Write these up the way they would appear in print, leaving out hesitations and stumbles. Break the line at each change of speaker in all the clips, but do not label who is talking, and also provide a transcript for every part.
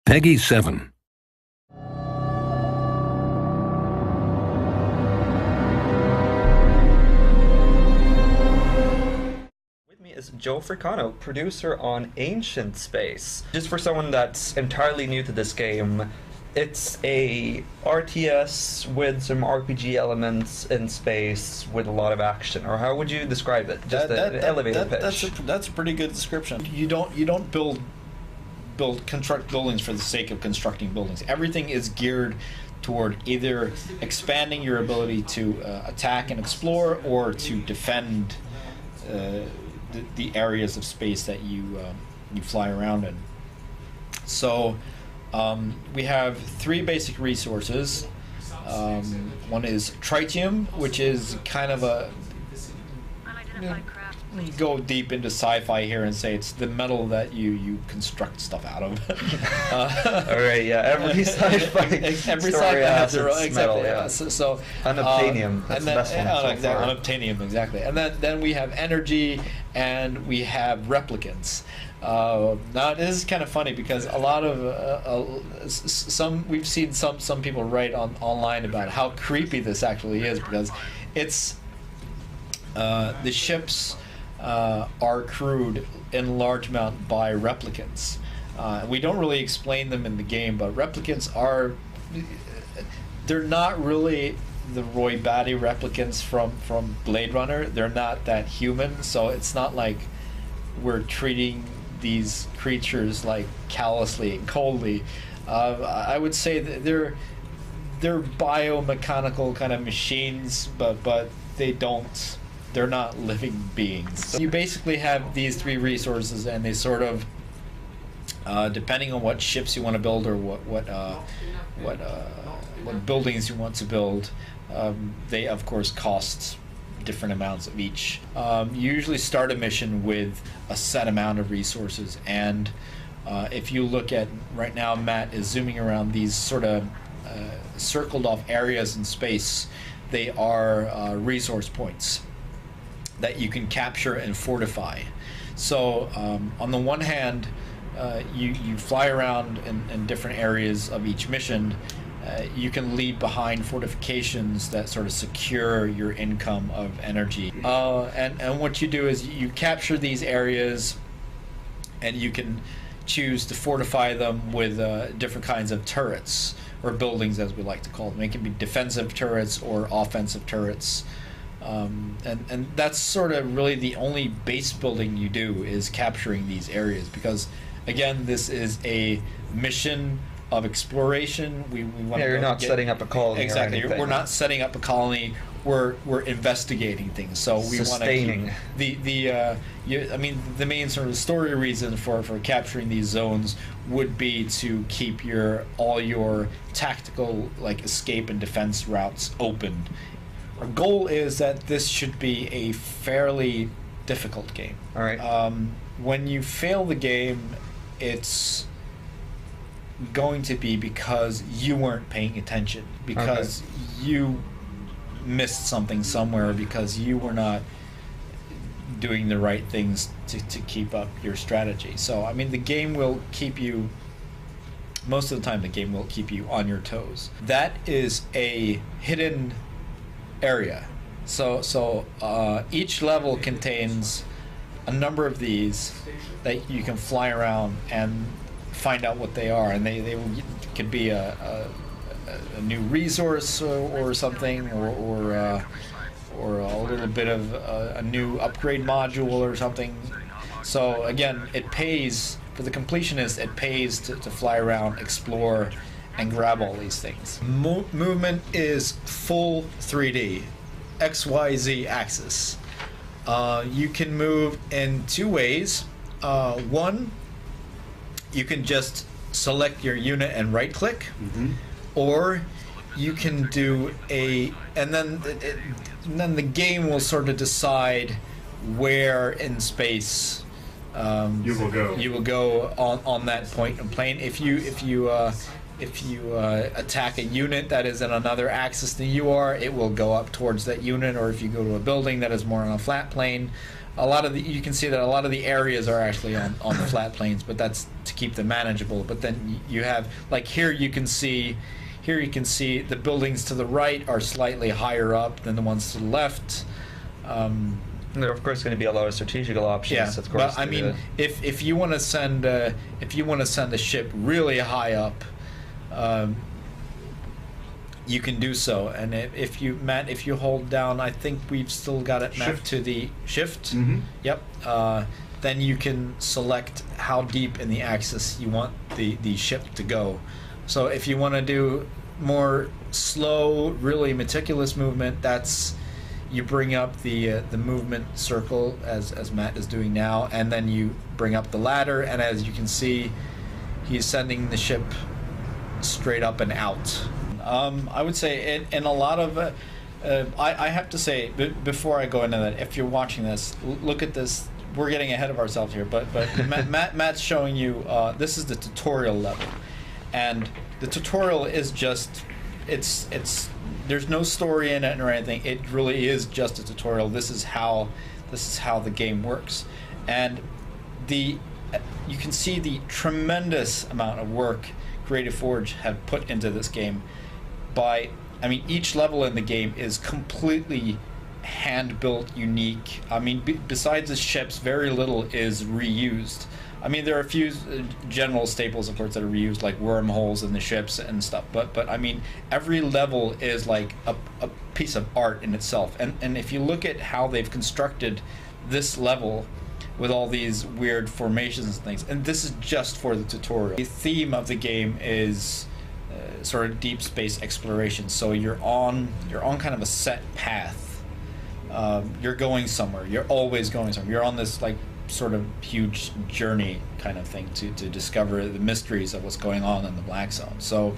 Peggy 7.
With me is Joe Fricano, producer on Ancient Space. Just for someone that's entirely new to this game, it's a RTS with some RPG elements in space with a lot of action. Or how would you describe it? Just an elevator pitch.
That's a pretty good description. You don't construct buildings for the sake of constructing buildings. Everything is geared toward either expanding your ability to attack and explore, or to defend the areas of space that you fly around in. So we have three basic resources. One is tritium, which is kind of a go deep into sci-fi here and say it's the metal that you construct stuff out of.
All right, yeah. Every sci-fi
every
story has
their own,
its
exactly.
metal, yeah.
So
unobtainium. That's the best one so far.
Unobtainium, exactly. And then we have energy, and we have replicants. Now this is kind of funny because a lot of we've seen some people write online about how creepy this actually is, because it's the ships are crewed in large amount by replicants. We don't really explain them in the game, but replicants they're not really the Roy Batty replicants from Blade Runner. They're not that human, so it's not like we're treating these creatures like callously and coldly. I would say that they're biomechanical kind of machines, but they're not living beings. So you basically have these three resources, and they sort of, depending on what ships you want to build, or what buildings you want to build, they of course cost different amounts of each. You usually start a mission with a set amount of resources, and if you look at right now, Matt is zooming around these sort of circled off areas in space. They are resource points that you can capture and fortify. So on the one hand, you fly around in different areas of each mission. You can leave behind fortifications that sort of secure your income of energy. And what you do is you capture these areas, and you can choose to fortify them with different kinds of turrets, or buildings as we like to call them. It can be defensive turrets or offensive turrets. And that's sort of really the only base building you do, is capturing these areas, because again, this is a mission of exploration. We want
you're not setting up a colony.
Exactly.
Or anything.
We're not setting up a colony. We're investigating things. So we want to keep the main sort of story reason for capturing these zones would be to keep all your tactical, like, escape and defense routes open. Our goal is that this should be a fairly difficult game.
All right.
When you fail the game, it's going to be because you weren't paying attention, because you missed something somewhere, because you were not doing the right things to keep up your strategy. So, I mean, the game will keep you, most of the time, the game will keep you on your toes. That is a hidden area. So each level contains a number of these that you can fly around and find out what they are, and they could be a new resource or something, or a little bit of a new upgrade module or something. So again, it pays for the completionist. It pays to fly around, explore, and grab all these things. Movement is full 3D, XYZ axis. You can move in two ways. One, you can just select your unit and right click, or you can do and then the game will sort of decide where in space you will go on that point and plane. If you attack a unit that is in another axis than you are, it will go up towards that unit. Or if you go to a building that is more on a flat plane, you can see that a lot of the areas are actually on the flat planes, but that's to keep them manageable. But then you have, like, here you can see the buildings to the right are slightly higher up than the ones to the left.
There are of course going to be a lot of strategical options.
Yeah,
Of course,
but I mean, if you want to send a ship really high up, you can do so. And if you hold down, I think we've still got it mapped to the shift.
Mm-hmm.
Yep. Then you can select how deep in the axis you want the ship to go. So if you want to do more slow, really meticulous movement, you bring up the movement circle as Matt is doing now, and then you bring up the ladder, and as you can see, he's sending the ship straight up and out. I would say in a lot of I have to say before I go into that, if you're watching this, look at this. We're getting ahead of ourselves here, but Matt's showing you this is the tutorial level, and the tutorial is just it's there's no story in it or anything. It really is just a tutorial. This is how the game works, and you can see the tremendous amount of work Creative Forge have put into this game. Each level in the game is completely hand-built, unique. Besides the ships, very little is reused. There are a few general staples, of course, that are reused, like wormholes in the ships and stuff. But every level is like a piece of art in itself. And if you look at how they've constructed this level with all these weird formations and things, and this is just for the tutorial. The theme of the game is sort of deep space exploration. So you're on kind of a set path. You're going somewhere. You're always going somewhere. You're on this like sort of huge journey kind of thing to discover the mysteries of what's going on in the Black Zone. So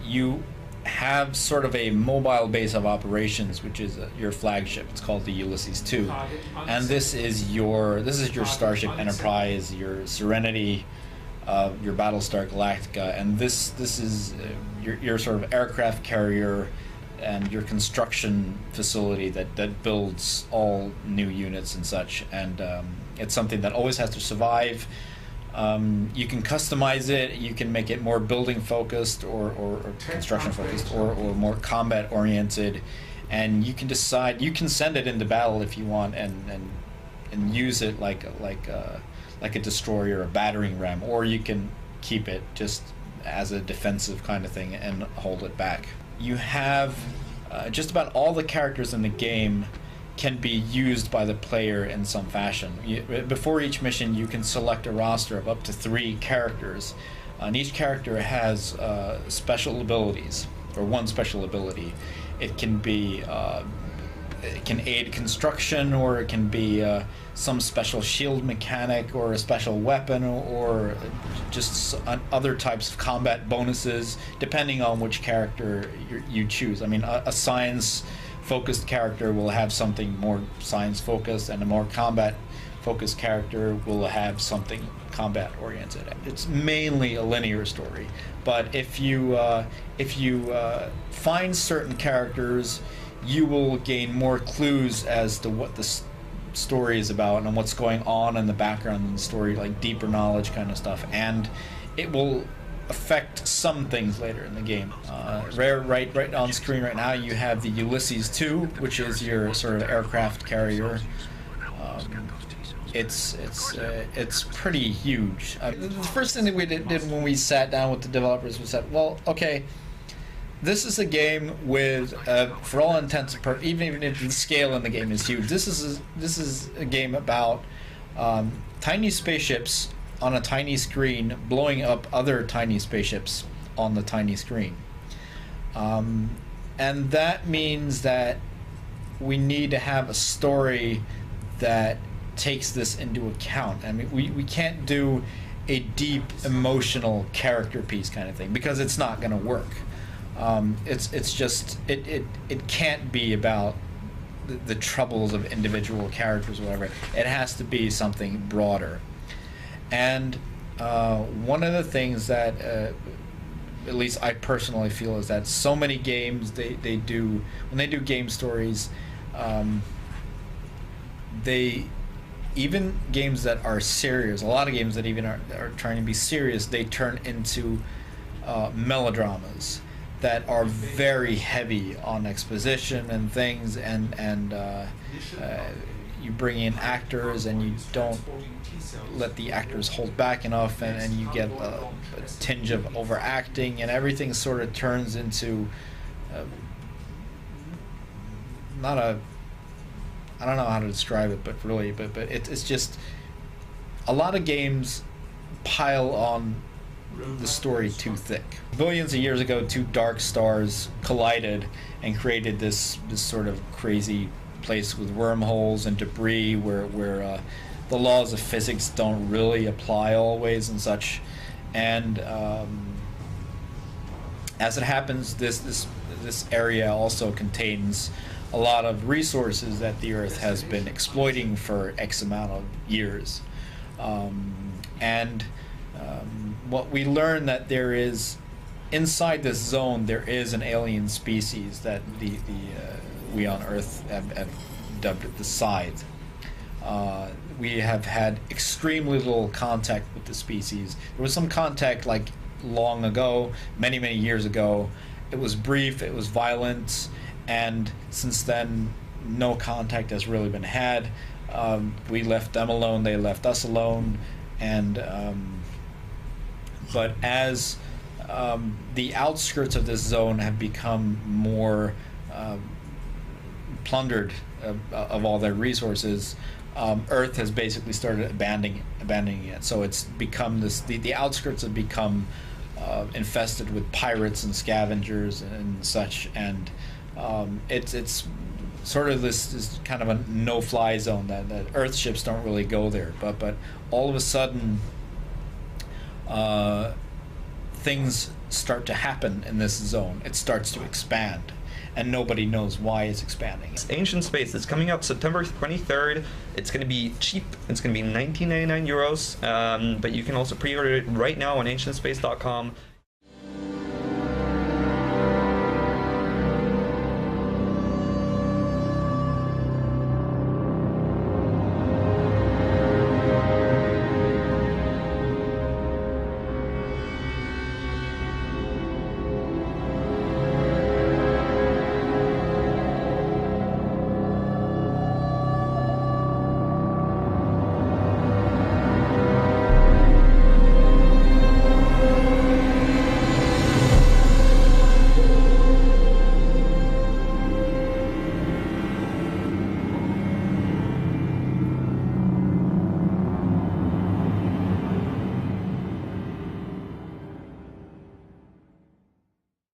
you have sort of a mobile base of operations, which is your flagship. It's called the Ulysses 2, and this is your Starship Enterprise, your Serenity, your Battlestar Galactica, and this is your sort of aircraft carrier and your construction facility that builds all new units and such. And it's something that always has to survive. You can customize it. You can make it more building focused or construction focused or more combat oriented, and you can decide. You can send it into battle if you want and use it like a destroyer or a battering ram, or you can keep it just as a defensive kind of thing and hold it back. You have just about all the characters in the game can be used by the player in some fashion. Before each mission, you can select a roster of up to 3 characters, and each character has special abilities, or one special ability. It can be it can aid construction, or it can be some special shield mechanic, or a special weapon, or just other types of combat bonuses, depending on which character you choose. A science-focused character will have something more science-focused, and a more combat-focused character will have something combat-oriented. It's mainly a linear story, but if you find certain characters, you will gain more clues as to what the story is about and what's going on in the background of the story, like deeper knowledge kind of stuff, and it will affect some things later in the game. Right on screen right now, you have the Ulysses 2, which is your sort of aircraft carrier. It's pretty huge. The first thing that we did when we sat down with the developers was said, well, okay, this is a game with, for all intents and purposes, even if the scale in the game is huge, this is a game about tiny spaceships on a tiny screen blowing up other tiny spaceships on the tiny screen. And that means that we need to have a story that takes this into account. We can't do a deep emotional character piece kind of thing, because it's not going to work. It's just it can't be about the troubles of individual characters or whatever. It has to be something broader. And one of the things that at least I personally feel is that so many games they do, when they do game stories, they even games that are serious, a lot of games that even are trying to be serious, they turn into melodramas that are very heavy on exposition and things, and you bring in actors and you don't let the actors hold back enough, and you get a tinge of overacting, and everything sort of turns into not a, I don't know how to describe it, but really, but it's just a lot of games pile on the story too thick. Billions of years ago, two dark stars collided and created this sort of crazy place with wormholes and debris where the laws of physics don't really apply always and such. And as it happens, this area also contains a lot of resources that the Earth has been exploiting for X amount of years. What we learn that there is, inside this zone, there is an alien species that we on Earth have dubbed it the Scythe. We have had extremely little contact with the species. There was some contact like long ago, many years ago. It was brief, it was violent, and since then no contact has really been had. We left them alone, they left us alone, and but as the outskirts of this zone have become more plundered of all their resources, Earth has basically started abandoning it. So it's become this. The outskirts have become infested with pirates and scavengers and such, and it's sort of this kind of a no-fly zone that Earth ships don't really go there. But all of a sudden, things start to happen in this zone. It starts to expand, and nobody knows why it's expanding.
Ancient Space is coming out September 23rd. It's going to be cheap. It's going to be €19.99, but you can also pre-order it right now on ancientspace.com.